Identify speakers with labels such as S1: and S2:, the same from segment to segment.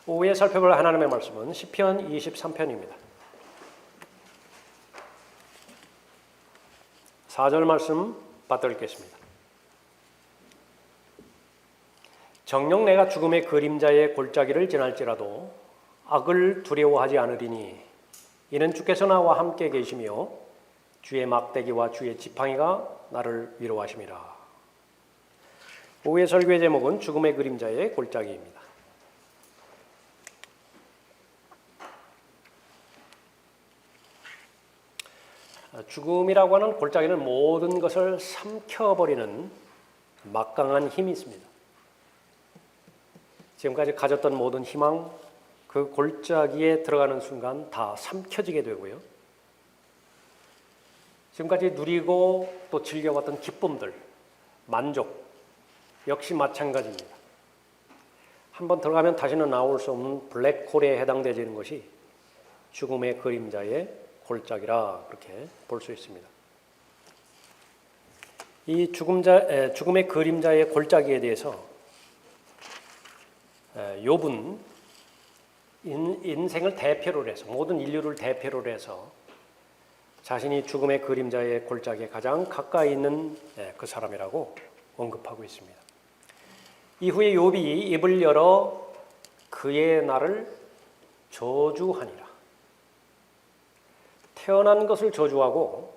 S1: 오후에 살펴볼 하나님의 말씀은 시편 23편입니다. 4절 말씀 받들겠습니다. 정녕 내가 죽음의 그림자의 골짜기를 지날지라도 악을 두려워하지 않으리니 이는 주께서 나와 함께 계시며 주의 막대기와 주의 지팡이가 나를 위로하심이라. 오후의 설교의 제목은 죽음의 그림자의 골짜기입니다. 죽음이라고 하는 골짜기는 모든 것을 삼켜버리는 막강한 힘이 있습니다. 지금까지 가졌던 모든 희망, 그 골짜기에 들어가는 순간 다 삼켜지게 되고요. 지금까지 누리고 또 즐겨왔던 기쁨들, 만족 역시 마찬가지입니다. 한번 들어가면 다시는 나올 수 없는 블랙홀에 해당되는 것이 죽음의 그림자의 골짜기라 그렇게 볼 수 있습니다. 이 죽음의 그림자의 골짜기에 대해서 욥은 인생을 대표로 해서 모든 인류를 대표로 해서 자신이 죽음의 그림자의 골짜기에 가장 가까이 있는 그 사람이라고 언급하고 있습니다. 이후에 욥이 입을 열어 그의 날을 저주하니라. 태어난 것을 저주하고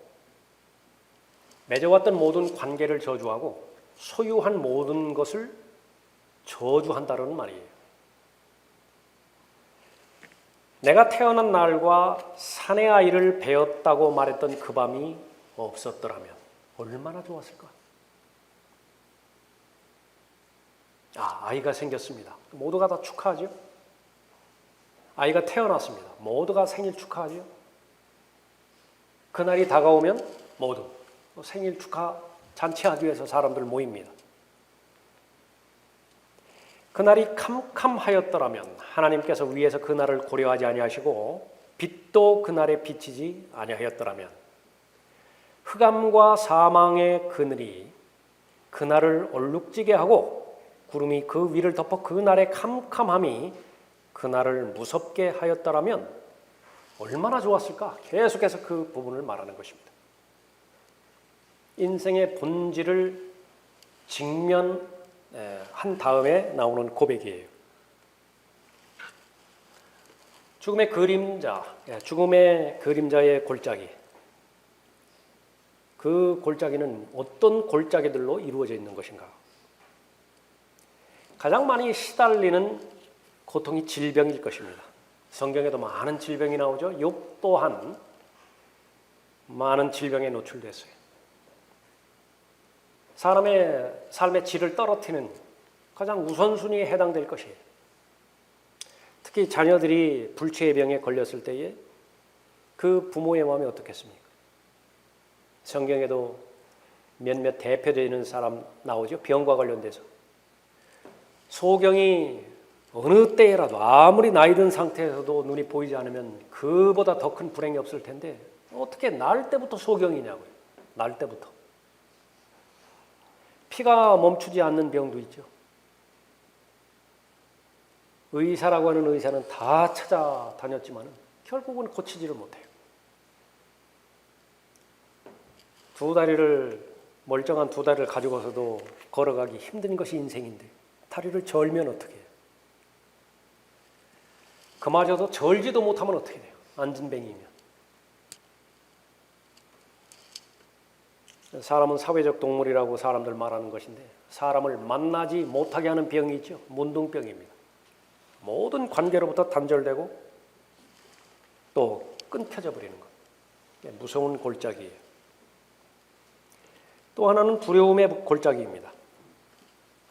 S1: 맺어왔던 모든 관계를 저주하고 소유한 모든 것을 저주한다는 말이에요. 내가 태어난 날과 사내 아이를 베었다고 말했던 그 밤이 없었더라면 얼마나 좋았을까? 아이가 생겼습니다. 모두가 다 축하하죠? 아이가 태어났습니다. 모두가 생일 축하하죠? 그날이 다가오면 모두 생일 축하 잔치하기 위해서 사람들 모입니다. 그날이 캄캄하였더라면 하나님께서 위에서 그날을 고려하지 아니하시고 빛도 그날에 비치지 아니하였더라면 흑암과 사망의 그늘이 그날을 얼룩지게 하고 구름이 그 위를 덮어 그날의 캄캄함이 그날을 무섭게 하였더라면 얼마나 좋았을까? 계속해서 그 부분을 말하는 것입니다. 인생의 본질을 직면한 다음에 나오는 고백이에요. 죽음의 그림자, 죽음의 그림자의 골짜기. 그 골짜기는 어떤 골짜기들로 이루어져 있는 것인가? 가장 많이 시달리는 고통이 질병일 것입니다. 성경에도 많은 질병이 나오죠. 욥 또한 많은 질병에 노출됐어요. 사람의 삶의 질을 떨어뜨리는 가장 우선순위에 해당될 것이에요. 특히 자녀들이 불치의 병에 걸렸을 때에 그 부모의 마음이 어떻겠습니까? 성경에도 몇몇 대표되는 사람 나오죠. 병과 관련돼서. 소경이 어느 때라도 아무리 나이 든 상태에서도 눈이 보이지 않으면 그보다 더 큰 불행이 없을 텐데 어떻게 날 때부터 소경이냐고요. 날 때부터. 피가 멈추지 않는 병도 있죠. 의사라고 하는 의사는 다 찾아다녔지만 결국은 고치지를 못해요. 멀쩡한 두 다리를 가지고서도 걸어가기 힘든 것이 인생인데 다리를 절면 어떻게 해요? 그마저도 절지도 못하면 어떻게 돼요? 안진뱅이면. 사람은 사회적 동물이라고 사람들 말하는 것인데 사람을 만나지 못하게 하는 병이 있죠. 문둥병입니다. 모든 관계로부터 단절되고 또 끊겨져 버리는 것. 무서운 골짜기예요. 또 하나는 두려움의 골짜기입니다.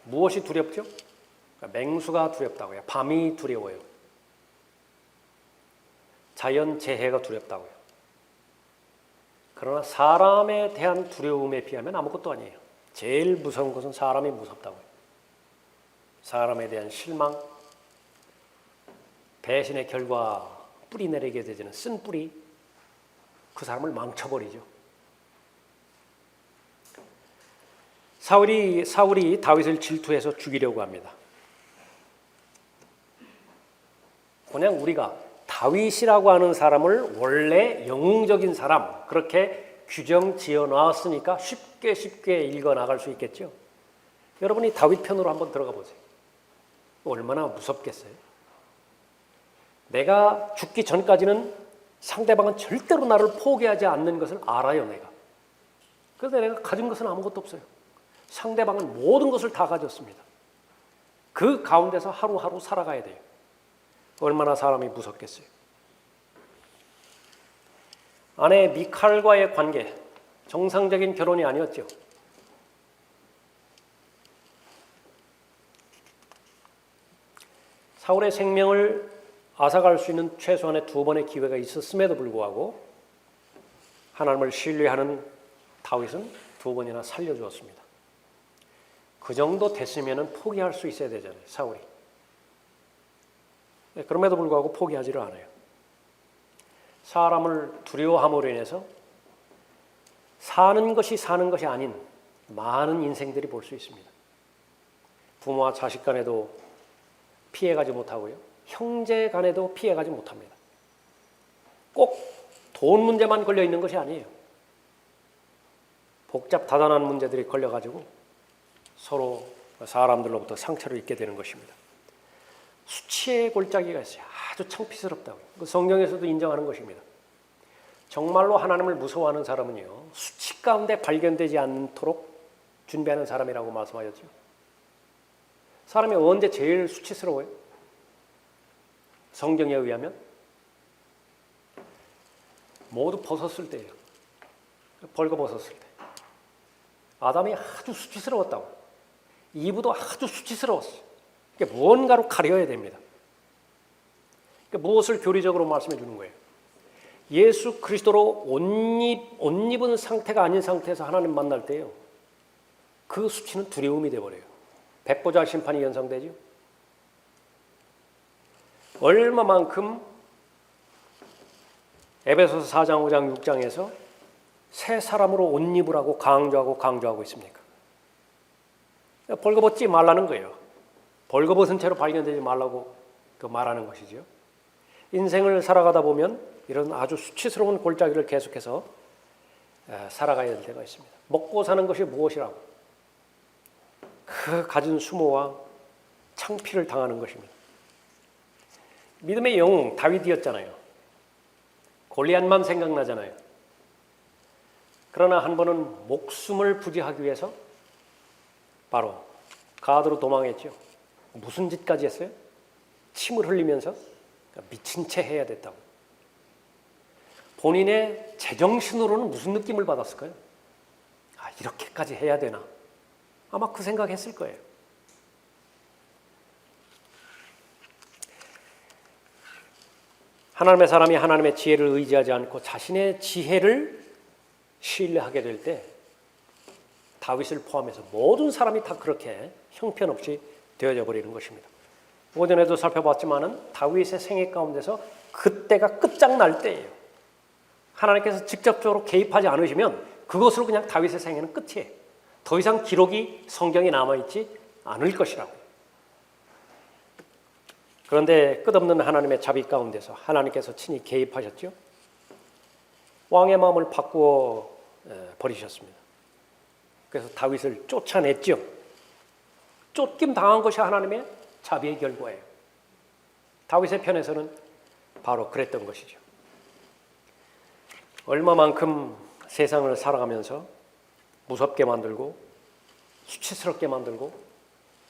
S1: 무엇이 두렵죠? 맹수가 두렵다고요. 밤이 두려워요. 자연재해가 두렵다고요. 그러나 사람에 대한 두려움에 비하면 아무것도 아니에요. 제일 무서운 것은 사람이 무섭다고요. 사람에 대한 실망, 배신의 결과 뿌리 내리게 되지는 쓴 뿌리, 그 사람을 망쳐버리죠. 사울이 다윗을 질투해서 죽이려고 합니다. 그냥 우리가 다윗이라고 하는 사람을 원래 영웅적인 사람 그렇게 규정 지어 놨으니까 쉽게 읽어 나갈 수 있겠죠. 여러분이 다윗 편으로 한번 들어가 보세요. 얼마나 무섭겠어요. 내가 죽기 전까지는 상대방은 절대로 나를 포기하지 않는 것을 알아요, 내가. 그래서 내가 가진 것은 아무것도 없어요. 상대방은 모든 것을 다 가졌습니다. 그 가운데서 하루하루 살아가야 돼요. 얼마나 사람이 무섭겠어요. 아내 미칼과의 관계, 정상적인 결혼이 아니었죠. 사울의 생명을 앗아갈 수 있는 최소한의 2번의 기회가 있었음에도 불구하고 하나님을 신뢰하는 다윗은 2번이나 살려주었습니다. 그 정도 됐으면 포기할 수 있어야 되잖아요, 사울이. 그럼에도 불구하고 포기하지를 않아요. 사람을 두려워함으로 인해서 사는 것이 아닌 많은 인생들이 볼 수 있습니다. 부모와 자식 간에도 피해가지 못하고요. 형제 간에도 피해가지 못합니다. 꼭 돈 문제만 걸려 있는 것이 아니에요. 복잡다단한 문제들이 걸려가지고 서로 사람들로부터 상처를 입게 되는 것입니다. 수치의 골짜기가 있어요. 아주 창피스럽다고. 성경에서도 인정하는 것입니다. 정말로 하나님을 무서워하는 사람은요, 수치 가운데 발견되지 않도록 준비하는 사람이라고 말씀하셨죠. 사람이 언제 제일 수치스러워요? 성경에 의하면 모두 벗었을 때예요. 벌거벗었을 때. 아담이 아주 수치스러웠다고. 이브도 아주 수치스러웠어요. 그러니까 무언가로 가려야 됩니다. 그러니까 무엇을 교리적으로 말씀해 주는 거예요? 예수 그리스도로 옷 입은 상태가 아닌 상태에서 하나님 만날 때요, 그 수치는 두려움이 되어버려요. 백보자 심판이 연상되죠. 얼마만큼 에베소서 4장 5장 6장에서 새 사람으로 옷 입으라고 강조하고 있습니까? 벌거벗지 말라는 거예요. 벌거벗은 채로 발견되지 말라고 말하는 것이죠. 인생을 살아가다 보면 이런 아주 수치스러운 골짜기를 계속해서 살아가야 될 때가 있습니다. 먹고 사는 것이 무엇이라고? 그 가진 수모와 창피를 당하는 것입니다. 믿음의 영웅 다윗이었잖아요. 골리앗만 생각나잖아요. 그러나 한 번은 목숨을 부지하기 위해서 바로 가드로 도망했죠. 무슨 짓까지 했어요? 침을 흘리면서 미친 채 해야 됐다고. 본인의 제정신으로는 무슨 느낌을 받았을까요? 아, 이렇게까지 해야 되나? 아마 그 생각했을 거예요. 하나님의 사람이 하나님의 지혜를 의지하지 않고 자신의 지혜를 신뢰하게 될 때 다윗을 포함해서 모든 사람이 다 그렇게 형편없이 되어져 버리는 것입니다. 오전에도 살펴봤지만은 다윗의 생애 가운데서 그때가 끝장날 때예요. 하나님께서 직접적으로 개입하지 않으시면 그것으로 그냥 다윗의 생애는 끝이에요. 더 이상 기록이 성경에 남아있지 않을 것이라고. 그런데 끝없는 하나님의 자비 가운데서 하나님께서 친히 개입하셨죠. 왕의 마음을 바꾸어 버리셨습니다. 그래서 다윗을 쫓아냈죠. 쫓김 당한 것이 하나님의 자비의 결과예요. 다윗의 편에서는 바로 그랬던 것이죠. 얼마만큼 세상을 살아가면서 무섭게 만들고 수치스럽게 만들고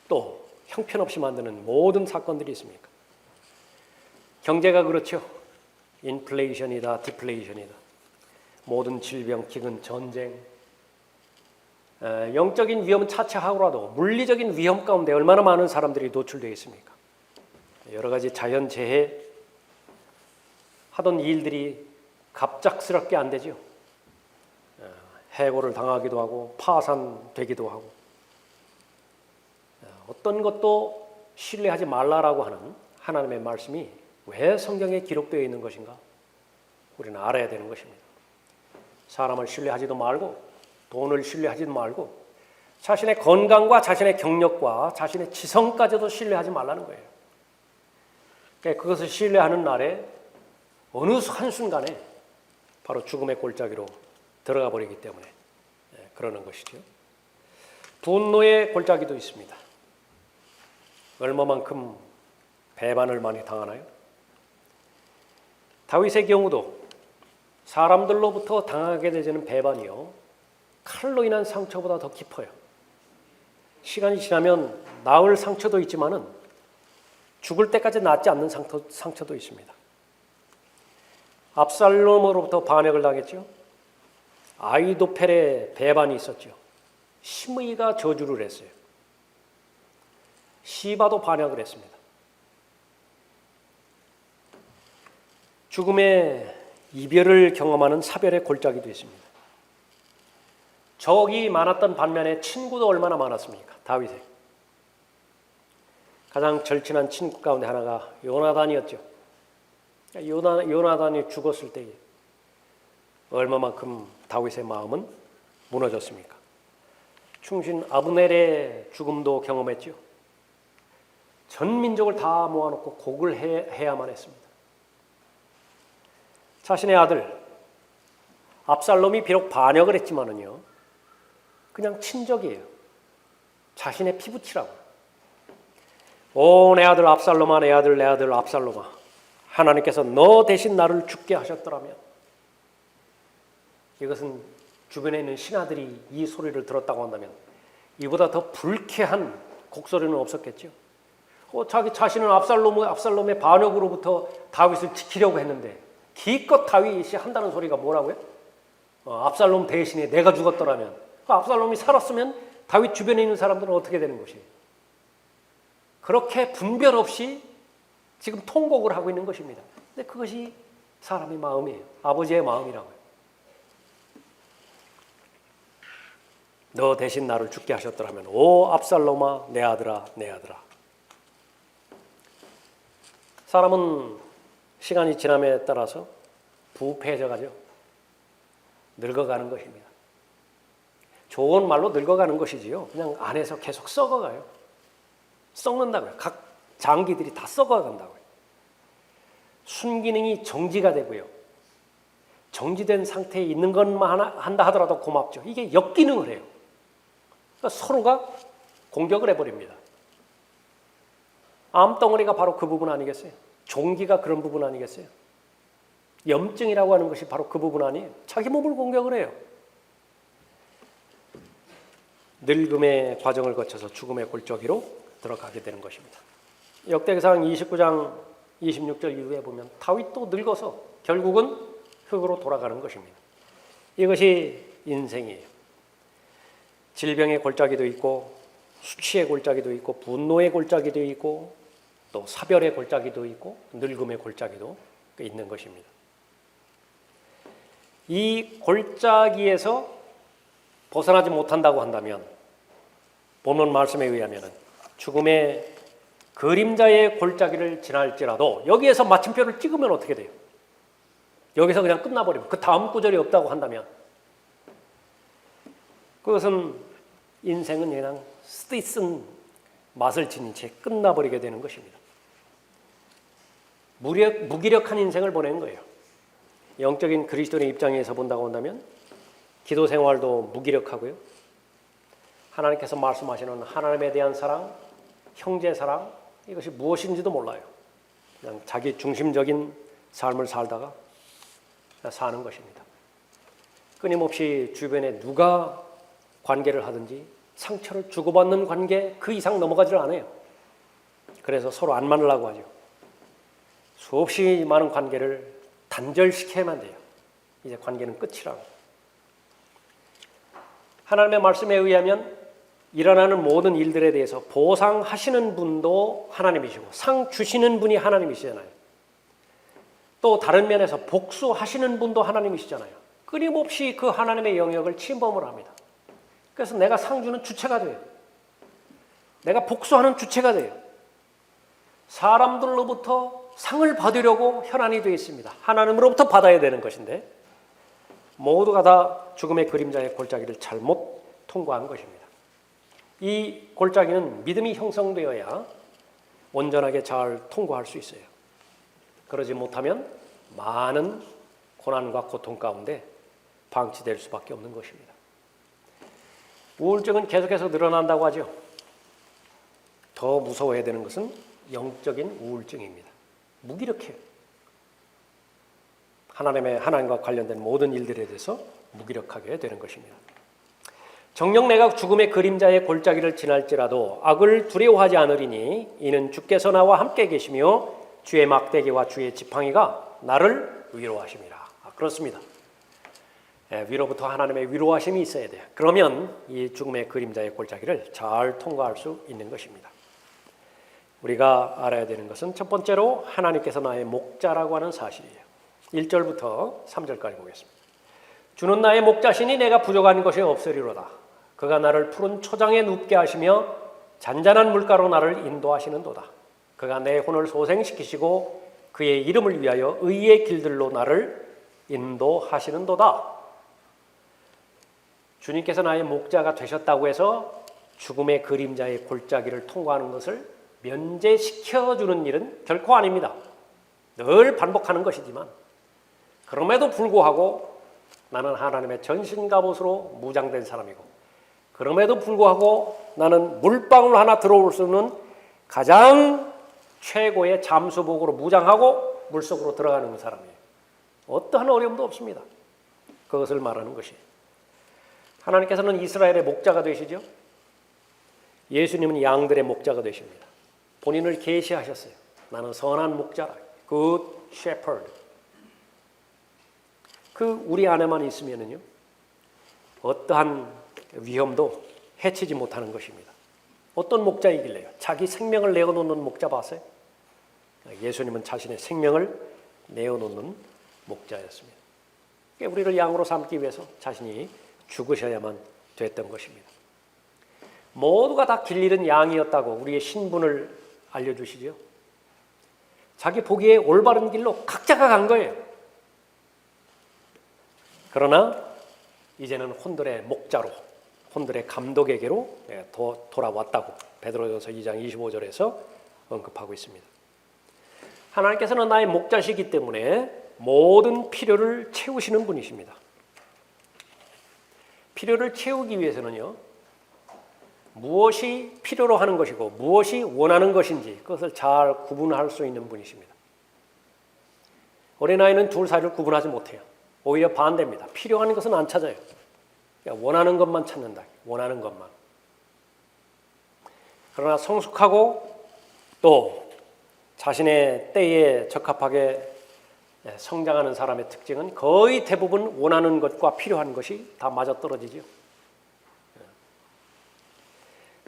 S1: 또 형편없이 만드는 모든 사건들이 있습니까? 경제가 그렇죠. 인플레이션이다, 디플레이션이다. 모든 질병, 기근, 전쟁, 영적인 위험은 차치하고라도 물리적인 위험 가운데 얼마나 많은 사람들이 노출되어 있습니까? 여러 가지 자연재해 하던 일들이 갑작스럽게 안 되죠. 해고를 당하기도 하고 파산되기도 하고 어떤 것도 신뢰하지 말라라고 하는 하나님의 말씀이 왜 성경에 기록되어 있는 것인가? 우리는 알아야 되는 것입니다. 사람을 신뢰하지도 말고 돈을 신뢰하지도 말고 자신의 건강과 자신의 경력과 자신의 지성까지도 신뢰하지 말라는 거예요. 그것을 신뢰하는 날에 어느 한순간에 바로 죽음의 골짜기로 들어가 버리기 때문에 그러는 것이죠. 분노의 골짜기도 있습니다. 얼마만큼 배반을 많이 당하나요? 다윗의 경우도 사람들로부터 당하게 되는 배반이요, 칼로 인한 상처보다 더 깊어요. 시간이 지나면 나을 상처도 있지만은 죽을 때까지 낫지 않는 상처도 있습니다. 압살롬으로부터 반역을 당했죠. 아히도펠의 배반이 있었죠. 시므이가 저주를 했어요. 시바도 반역을 했습니다. 죽음의 이별을 경험하는 사별의 골짜기도 있습니다. 적이 많았던 반면에 친구도 얼마나 많았습니까? 다윗의 가장 절친한 친구 가운데 하나가 요나단이었죠. 요나단이 죽었을 때에 얼마만큼 다윗의 마음은 무너졌습니까? 충신 아브넬의 죽음도 경험했죠. 전 민족을 다 모아놓고 곡을 해야만 했습니다. 자신의 아들 압살롬이 비록 반역을 했지만은요, 그냥 친적이에요. 자신의 피부치라고. 오, 내 아들 압살롬아, 내 아들 압살롬아, 하나님께서 너 대신 나를 죽게 하셨더라면. 이것은 주변에 있는 신하들이 이 소리를 들었다고 한다면 이보다 더 불쾌한 곡소리는 없었겠죠. 자기 자신은 압살롬의 반역으로부터 다윗을 지키려고 했는데 기껏 다윗이 한다는 소리가 뭐라고요? 압살롬 대신에 내가 죽었더라면. 압살롬이 살았으면 다윗 주변에 있는 사람들은 어떻게 되는 것이에요? 그렇게 분별 없이 지금 통곡을 하고 있는 것입니다. 근데 그것이 사람의 마음이에요. 아버지의 마음이라고요. 너 대신 나를 죽게 하셨더라면 오 압살롬아, 내 아들아, 내 아들아. 사람은 시간이 지남에 따라서 부패해져 가죠. 늙어가는 것입니다. 좋은 말로 늙어가는 것이지요. 그냥 안에서 계속 썩어가요. 썩는다고요. 각 장기들이 다 썩어간다고요. 순기능이 정지가 되고요. 정지된 상태에 있는 것만 한다 하더라도 고맙죠. 이게 역기능을 해요. 그러니까 서로가 공격을 해버립니다. 암덩어리가 바로 그 부분 아니겠어요? 종기가 그런 부분 아니겠어요? 염증이라고 하는 것이 바로 그 부분 아니에요? 자기 몸을 공격을 해요. 늙음의 과정을 거쳐서 죽음의 골짜기로 들어가게 되는 것입니다. 역대기상 29장 26절 이후에 보면 다윗도 늙어서 결국은 흙으로 돌아가는 것입니다. 이것이 인생이에요. 질병의 골짜기도 있고 수치의 골짜기도 있고 분노의 골짜기도 있고 또 사별의 골짜기도 있고 늙음의 골짜기도 있는 것입니다. 이 골짜기에서 벗어나지 못한다고 한다면 본문 말씀에 의하면 죽음의 그림자의 골짜기를 지날지라도 여기에서 마침표를 찍으면 어떻게 돼요? 여기서 그냥 끝나버리면 그 다음 구절이 없다고 한다면 그것은 인생은 그냥 쓰디쓴 맛을 지닌 채 끝나버리게 되는 것입니다. 무기력한 인생을 보낸 거예요. 영적인 그리스도인의 입장에서 본다고 한다면 기도 생활도 무기력하고요. 하나님께서 말씀하시는 하나님에 대한 사랑, 형제 사랑, 이것이 무엇인지도 몰라요. 그냥 자기 중심적인 삶을 살다가 사는 것입니다. 끊임없이 주변에 누가 관계를 하든지 상처를 주고받는 관계 그 이상 넘어가지를 않아요. 그래서 서로 안 만나려고 하죠. 수없이 많은 관계를 단절시켜야만 돼요. 이제 관계는 끝이라고. 하나님의 말씀에 의하면 일어나는 모든 일들에 대해서 보상하시는 분도 하나님이시고 상 주시는 분이 하나님이시잖아요. 또 다른 면에서 복수하시는 분도 하나님이시잖아요. 끊임없이 그 하나님의 영역을 침범을 합니다. 그래서 내가 상 주는 주체가 돼요. 내가 복수하는 주체가 돼요. 사람들로부터 상을 받으려고 혈안이 되어 있습니다. 하나님으로부터 받아야 되는 것인데 모두가 다 죽음의 그림자의 골짜기를 잘못 통과한 것입니다. 이 골짜기는 믿음이 형성되어야 온전하게 잘 통과할 수 있어요. 그러지 못하면 많은 고난과 고통 가운데 방치될 수밖에 없는 것입니다. 우울증은 계속해서 늘어난다고 하죠. 더 무서워해야 되는 것은 영적인 우울증입니다. 무기력해요. 하나님과 관련된 모든 일들에 대해서 무기력하게 되는 것입니다. 정녕 내가 죽음의 그림자의 골짜기를 지날지라도 악을 두려워하지 않으리니 이는 주께서 나와 함께 계시며 주의 막대기와 주의 지팡이가 나를 위로하심이라. 그렇습니다. 위로부터 하나님의 위로하심이 있어야 돼요. 그러면 이 죽음의 그림자의 골짜기를 잘 통과할 수 있는 것입니다. 우리가 알아야 되는 것은 첫 번째로 하나님께서 나의 목자라고 하는 사실이에요. 1절부터 3절까지 보겠습니다. 주는 나의 목자시니 내가 부족한 것이 없으리로다. 그가 나를 푸른 초장에 눕게 하시며 잔잔한 물가로 나를 인도하시는도다. 그가 내 혼을 소생시키시고 그의 이름을 위하여 의의 길들로 나를 인도하시는도다. 주님께서 나의 목자가 되셨다고 해서 죽음의 그림자의 골짜기를 통과하는 것을 면제시켜주는 일은 결코 아닙니다. 늘 반복하는 것이지만 그럼에도 불구하고 나는 하나님의 전신갑옷으로 무장된 사람이고 그럼에도 불구하고 나는 물방울 하나 들어올 수 있는 가장 최고의 잠수복으로 무장하고 물속으로 들어가는 사람이에요. 어떠한 어려움도 없습니다. 그것을 말하는 것이에요. 하나님께서는 이스라엘의 목자가 되시죠. 예수님은 양들의 목자가 되십니다. 본인을 계시하셨어요. 나는 선한 목자라. Good shepherd. 그 우리 안에만 있으면은요, 어떠한 위험도 해치지 못하는 것입니다. 어떤 목자이길래요? 자기 생명을 내어놓는 목자 봤어요? 예수님은 자신의 생명을 내어놓는 목자였습니다. 우리를 양으로 삼기 위해서 자신이 죽으셔야만 됐던 것입니다. 모두가 다 길 잃은 양이었다고 우리의 신분을 알려주시죠. 자기 보기에 올바른 길로 각자가 간 거예요. 그러나 이제는 혼들의 목자로, 혼들의 감독에게로 돌아왔다고 베드로전서 2장 25절에서 언급하고 있습니다. 하나님께서는 나의 목자시기 때문에 모든 필요를 채우시는 분이십니다. 필요를 채우기 위해서는요, 무엇이 필요로 하는 것이고 무엇이 원하는 것인지 그것을 잘 구분할 수 있는 분이십니다. 어린아이는 둘 사이를 구분하지 못해요. 오히려 반대입니다. 필요한 것은 안 찾아요. 원하는 것만 찾는다. 원하는 것만. 그러나 성숙하고 또 자신의 때에 적합하게 성장하는 사람의 특징은 거의 대부분 원하는 것과 필요한 것이 다 맞아떨어지죠.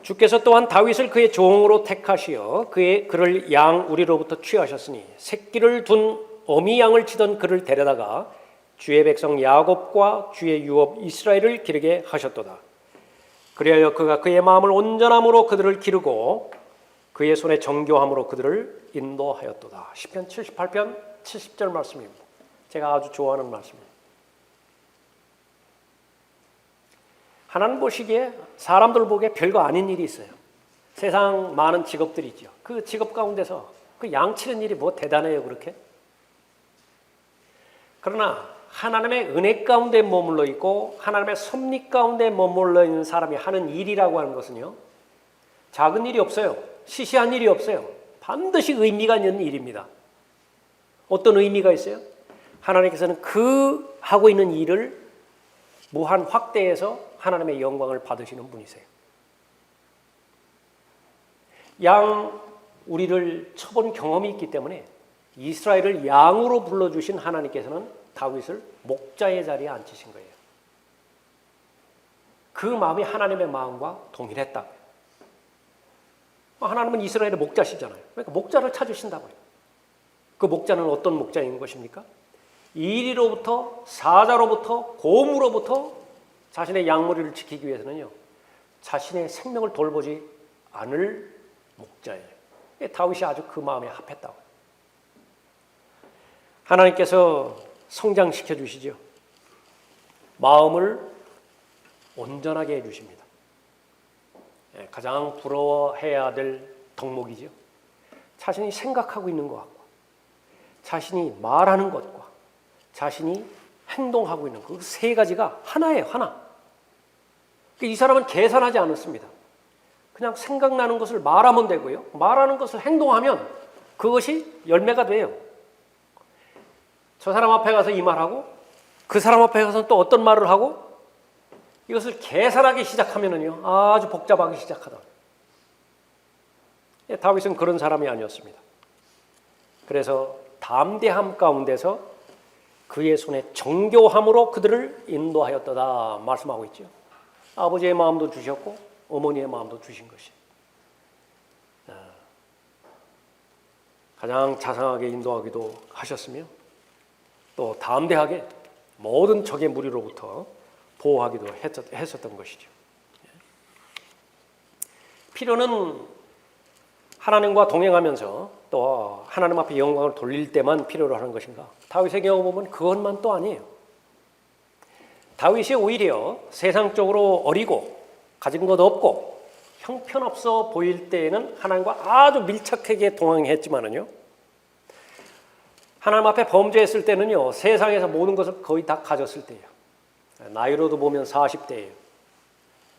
S1: 주께서 또한 다윗을 그의 종으로 택하시어 그를 양 우리로부터 취하셨으니 새끼를 둔 어미 양을 치던 그를 데려다가 주의 백성 야곱과 주의 유업 이스라엘을 기르게 하셨도다. 그리하여 그가 그의 마음을 온전함으로 그들을 기르고 그의 손에 정교함으로 그들을 인도하였도다. 시편 78편 70절 말씀입니다. 제가 아주 좋아하는 말씀입니다. 하나님 보시기에 사람들 보기에 별거 아닌 일이 있어요. 세상 많은 직업들이 있죠. 그 직업 가운데서 그 양치는 일이 뭐 대단해요, 그렇게? 그러나 하나님의 은혜 가운데 머물러 있고 하나님의 섭리 가운데 머물러 있는 사람이 하는 일이라고 하는 것은요, 작은 일이 없어요. 시시한 일이 없어요. 반드시 의미가 있는 일입니다. 어떤 의미가 있어요? 하나님께서는 그 하고 있는 일을 무한 확대해서 하나님의 영광을 받으시는 분이세요. 양 우리를 쳐본 경험이 있기 때문에 이스라엘을 양으로 불러주신 하나님께서는 다윗을 목자의 자리에 앉히신 거예요. 그 마음이 하나님의 마음과 동일했다. 하나님은 이스라엘의 목자시잖아요. 그러니까 목자를 찾으신다고요. 그 목자는 어떤 목자인 것입니까? 이리로부터 사자로부터 곰으로부터 자신의 양머리를 지키기 위해서는요, 자신의 생명을 돌보지 않을 목자예요. 다윗이 아주 그 마음에 합했다고. 하나님께서 성장시켜 주시죠. 마음을 온전하게 해주십니다. 가장 부러워해야 될 덕목이죠. 자신이 생각하고 있는 것 같고 자신이 말하는 것과 자신이 행동하고 있는 그 세 가지가 하나예요, 하나. 이 사람은 계산하지 않았습니다. 그냥 생각나는 것을 말하면 되고요. 말하는 것을 행동하면 그것이 열매가 돼요. 저 사람 앞에 가서 이 말하고 그 사람 앞에 가서 또 어떤 말을 하고 이것을 계산하기 시작하면은요, 아주 복잡하기 시작하다. 다윗은 그런 사람이 아니었습니다. 그래서 담대함 가운데서 그의 손에 정교함으로 그들을 인도하였다다 말씀하고 있죠. 아버지의 마음도 주셨고 어머니의 마음도 주신 것이 가장 자상하게 인도하기도 하셨으며 또 담대하게 모든 적의 무리로부터 보호하기도 했었던 것이죠. 필요는 하나님과 동행하면서 또 하나님 앞에 영광을 돌릴 때만 필요로 하는 것인가? 다윗의 경우 보면 그것만 또 아니에요. 다윗이 오히려 세상적으로 어리고 가진 것 없고 형편없어 보일 때에는 하나님과 아주 밀착하게 동행했지만은요, 하나님 앞에 범죄했을 때는요, 세상에서 모든 것을 거의 다 가졌을 때예요. 나이로도 보면 40대예요.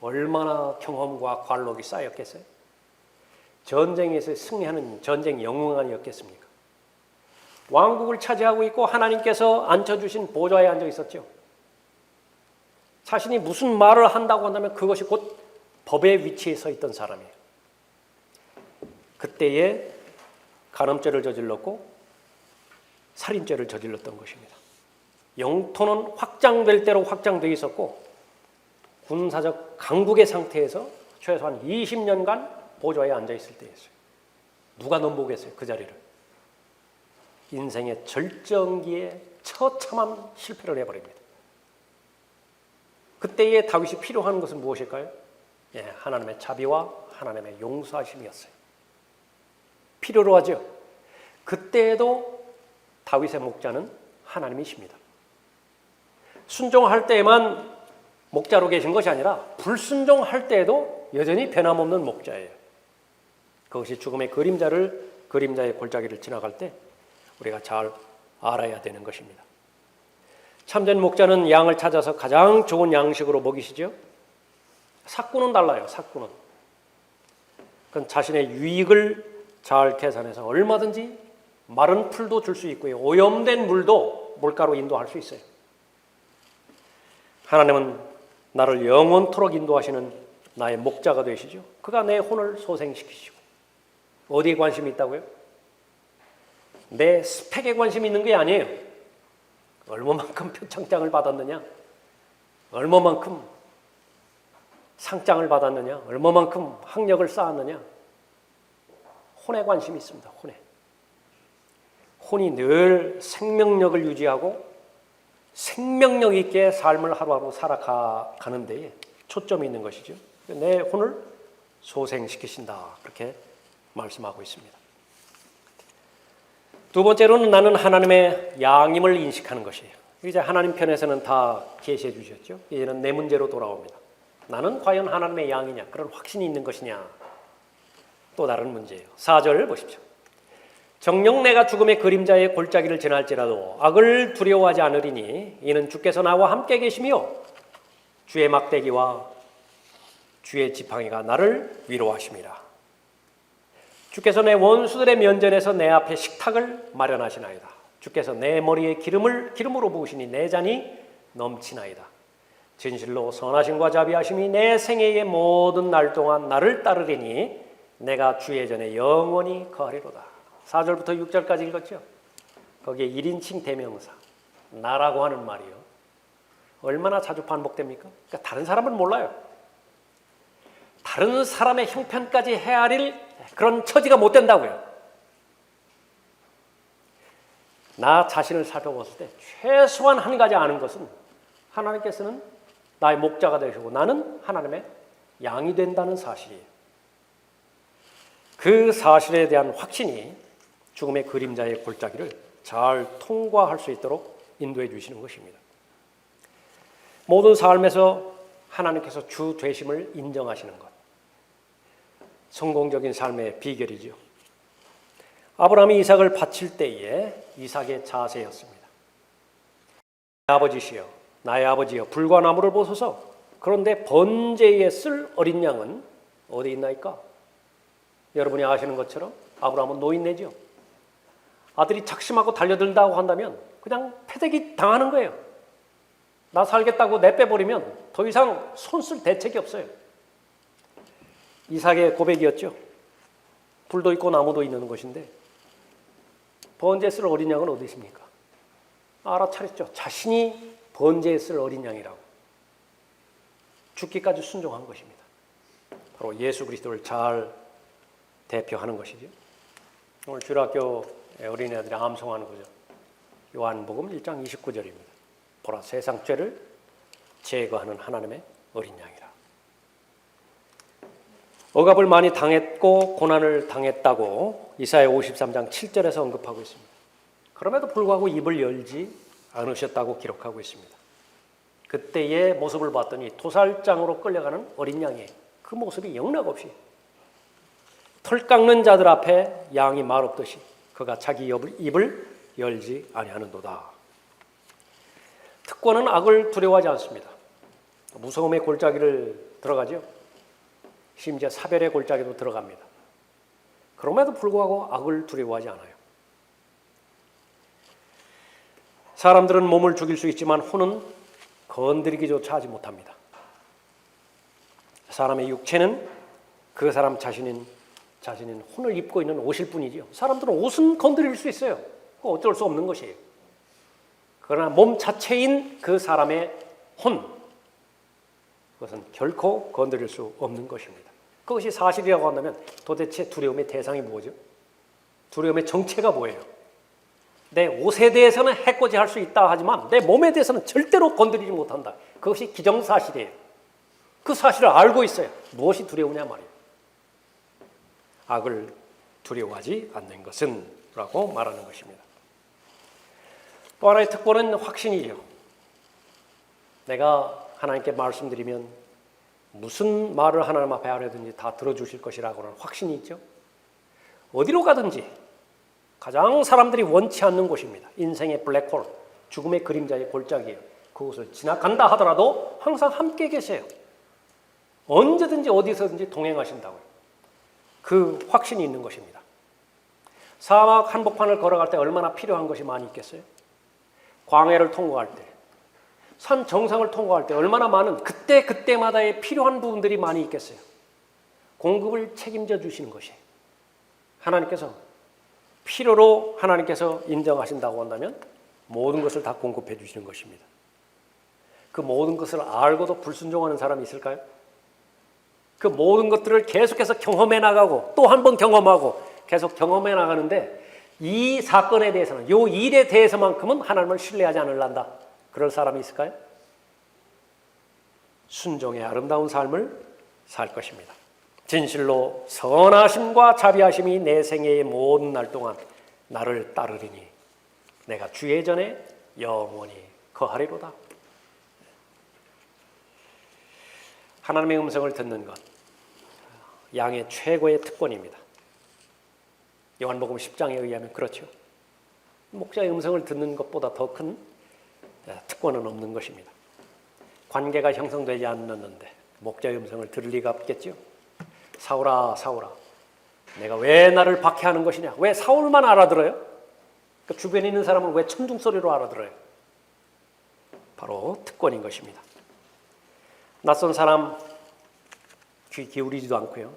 S1: 얼마나 경험과 관록이 쌓였겠어요? 전쟁에서 승리하는 전쟁 영웅아니었겠습니까? 왕국을 차지하고 있고 하나님께서 앉혀주신 보좌에 앉아 있었죠. 자신이 무슨 말을 한다고 한다면 그것이 곧 법의 위치에 서 있던 사람이에요. 그때에 간음죄를 저질렀고 살인죄를 저질렀던 것입니다. 영토는 확장될 대로 확장되어 있었고 군사적 강국의 상태에서 최소한 20년간 보좌에 앉아있을 때였어요. 누가 넘보겠어요, 그 자리를. 인생의 절정기에 처참한 실패를 해버립니다. 그때의 다윗이 필요한 것은 무엇일까요? 하나님의 자비와 하나님의 용서하심이었어요. 필요로 하죠. 그때에도 다윗의 목자는 하나님이십니다. 순종할 때에만 목자로 계신 것이 아니라 불순종할 때에도 여전히 변함없는 목자예요. 그것이 죽음의 그림자의 골짜기를 지나갈 때 우리가 잘 알아야 되는 것입니다. 참된 목자는 양을 찾아서 가장 좋은 양식으로 먹이시죠. 삭구는 달라요. 삭구는. 그건 자신의 유익을 잘 계산해서 얼마든지 마른 풀도 줄 수 있고요. 오염된 물도 물가로 인도할 수 있어요. 하나님은 나를 영원토록 인도하시는 나의 목자가 되시죠. 그가 내 혼을 소생시키시고. 어디에 관심이 있다고요? 내 스펙에 관심이 있는 게 아니에요. 얼마만큼 표창장을 받았느냐, 얼마만큼 상장을 받았느냐, 얼마만큼 학력을 쌓았느냐. 혼에 관심이 있습니다. 혼이 늘 생명력을 유지하고 생명력 있게 삶을 하루하루 살아가는 데에 초점이 있는 것이죠. 내 혼을 소생시키신다, 그렇게 말씀하고 있습니다. 두 번째로는 나는 하나님의 양임을 인식하는 것이에요. 이제 하나님 편에서는 다 계시해 주셨죠. 이제는 내 문제로 돌아옵니다. 나는 과연 하나님의 양이냐, 그런 확신이 있는 것이냐. 또 다른 문제예요. 4절 보십시오. 정녕 내가 죽음의 그림자의 골짜기를 지날지라도 악을 두려워하지 않으리니 이는 주께서 나와 함께 계시며 주의 막대기와 주의 지팡이가 나를 위로하심이라. 주께서 내 원수들의 면전에서 내 앞에 식탁을 마련하시나이다. 주께서 내 머리에 기름으로 부으시니 내 잔이 넘치나이다. 진실로 선하심과 자비하심이 내 생애의 모든 날 동안 나를 따르리니 내가 주의 전에 영원히 거하리로다. 4절부터 6절까지 읽었죠. 거기에 1인칭 대명사 나라고 하는 말이요, 얼마나 자주 반복됩니까? 그러니까 다른 사람은 몰라요. 다른 사람의 형편까지 헤아릴 그런 처지가 못 된다고요. 나 자신을 살펴봤을 때 최소한 한 가지 아는 것은 하나님께서는 나의 목자가 되시고 나는 하나님의 양이 된다는 사실이에요. 그 사실에 대한 확신이 죽음의 그림자의 골짜기를 잘 통과할 수 있도록 인도해 주시는 것입니다. 모든 삶에서 하나님께서 주 되심을 인정하시는 것, 성공적인 삶의 비결이죠. 아브라함이 이삭을 바칠 때에 이삭의 자세였습니다. 나의 아버지시여, 나의 아버지여, 불과 나무를 보소서. 그런데 번제에 쓸 어린 양은 어디 있나이까? 여러분이 아시는 것처럼 아브라함은 노인네죠. 아들이 작심하고 달려들다고 한다면 그냥 패대기 당하는 거예요. 나 살겠다고 내빼버리면 더 이상 손쓸 대책이 없어요. 이삭의 고백이었죠. 불도 있고 나무도 있는 것인데 번제에 쓸 어린 양은 어디 있습니까? 알아차렸죠. 자신이 번제에 쓸 어린 양이라고. 죽기까지 순종한 것입니다. 바로 예수 그리스도를 잘 대표하는 것이죠. 오늘 주일학교 어린애들이 암송하는 거죠. 요한복음 1장 29절입니다. 보라, 세상 죄를 제거하는 하나님의 어린 양이라. 억압을 많이 당했고 고난을 당했다고 이사야 53장 7절에서 언급하고 있습니다. 그럼에도 불구하고 입을 열지 않으셨다고 기록하고 있습니다. 그때의 모습을 봤더니 도살장으로 끌려가는 어린 양의 그 모습이 영락없이 털 깎는 자들 앞에 양이 말 없듯이 그가 자기 입을 열지 아니하는도다. 특권은 악을 두려워하지 않습니다. 무서움의 골짜기를 들어가죠. 심지어 사별의 골짜기도 들어갑니다. 그럼에도 불구하고 악을 두려워하지 않아요. 사람들은 몸을 죽일 수 있지만 혼은 건드리기조차 하지 못합니다. 사람의 육체는 그 사람 자신인 혼을 입고 있는 옷일 뿐이죠. 사람들은 옷은 건드릴 수 있어요. 어쩔 수 없는 것이에요. 그러나 몸 자체인 그 사람의 혼, 그것은 결코 건드릴 수 없는 것입니다. 그것이 사실이라고 한다면 도대체 두려움의 대상이 뭐죠? 두려움의 정체가 뭐예요? 내 옷에 대해서는 해코지할 수 있다 하지만 내 몸에 대해서는 절대로 건드리지 못한다. 그것이 기정사실이에요. 그 사실을 알고 있어요. 무엇이 두려우냐 말이에요. 악을 두려워하지 않는 것은 라고 말하는 것입니다. 또 하나의 특권은 확신이죠. 내가 하나님께 말씀드리면 무슨 말을 하나님 앞에 하려든지 다 들어주실 것이라고 하는 확신이 있죠. 어디로 가든지 가장 사람들이 원치 않는 곳입니다. 인생의 블랙홀, 죽음의 그림자의 골짜기예요. 그곳을 지나간다 하더라도 항상 함께 계세요. 언제든지 어디서든지 동행하신다고요. 그 확신이 있는 것입니다. 사막 한복판을 걸어갈 때 얼마나 필요한 것이 많이 있겠어요? 광야를 통과할 때, 산 정상을 통과할 때 얼마나 많은 그때마다의 필요한 부분들이 많이 있겠어요. 공급을 책임져 주시는 것이 하나님께서 필요로 하나님께서 인정하신다고 한다면 모든 것을 다 공급해 주시는 것입니다. 그 모든 것을 알고도 불순종하는 사람이 있을까요? 그 모든 것들을 계속해서 경험해 나가고 또 한 번 경험하고 계속 경험해 나가는데 이 사건에 대해서는 이 일에 대해서만큼은 하나님을 신뢰하지 않을란다. 그럴 사람이 있을까요? 순종의 아름다운 삶을 살 것입니다. 진실로 선하심과 자비하심이 내 생애의 모든 날 동안 나를 따르리니 내가 주의 전에 영원히 거하리로다. 하나님의 음성을 듣는 것, 양의 최고의 특권입니다. 요한복음 10장에 의하면 그렇죠. 목자의 음성을 듣는 것보다 더 큰 특권은 없는 것입니다. 관계가 형성되지 않았는데 목자의 음성을 들을 리가 없겠죠. 사울아, 사울아, 내가 왜 나를 박해하는 것이냐? 왜 사울만 알아들어요? 그 주변에 있는 사람은 왜 천둥소리로 알아들어요? 바로 특권인 것입니다. 낯선 사람 귀 기울이지도 않고요.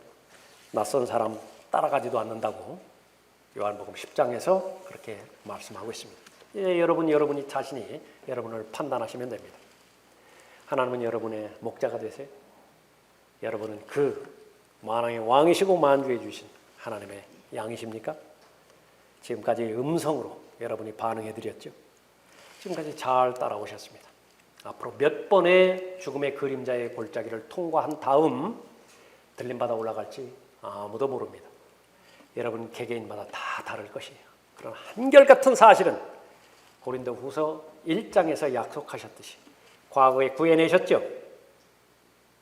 S1: 낯선 사람 따라가지도 않는다고 요한복음 10장에서 그렇게 말씀하고 있습니다. 여러분이 자신이 여러분을 판단하시면 됩니다. 하나님은 여러분의 목자가 되세요. 여러분은 그 만왕의 왕이시고 만주해 주신 하나님의 양이십니까? 지금까지 음성으로 여러분이 반응해 드렸죠. 지금까지 잘 따라오셨습니다. 앞으로 몇 번의 죽음의 그림자의 골짜기를 통과한 다음 들림받아 올라갈지 아무도 모릅니다. 여러분 개개인마다 다 다를 것이에요. 그런 한결같은 사실은 고린도후서 1장에서 약속하셨듯이 과거에 구해내셨죠.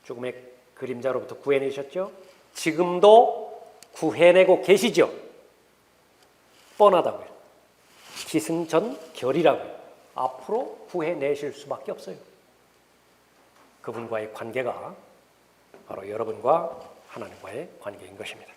S1: 죽음의 그림자로부터 구해내셨죠. 지금도 구해내고 계시죠. 뻔하다고요. 기승전결이라고요. 앞으로 구해내실 수밖에 없어요. 그분과의 관계가 바로 여러분과 하나님과의 관계인 것입니다.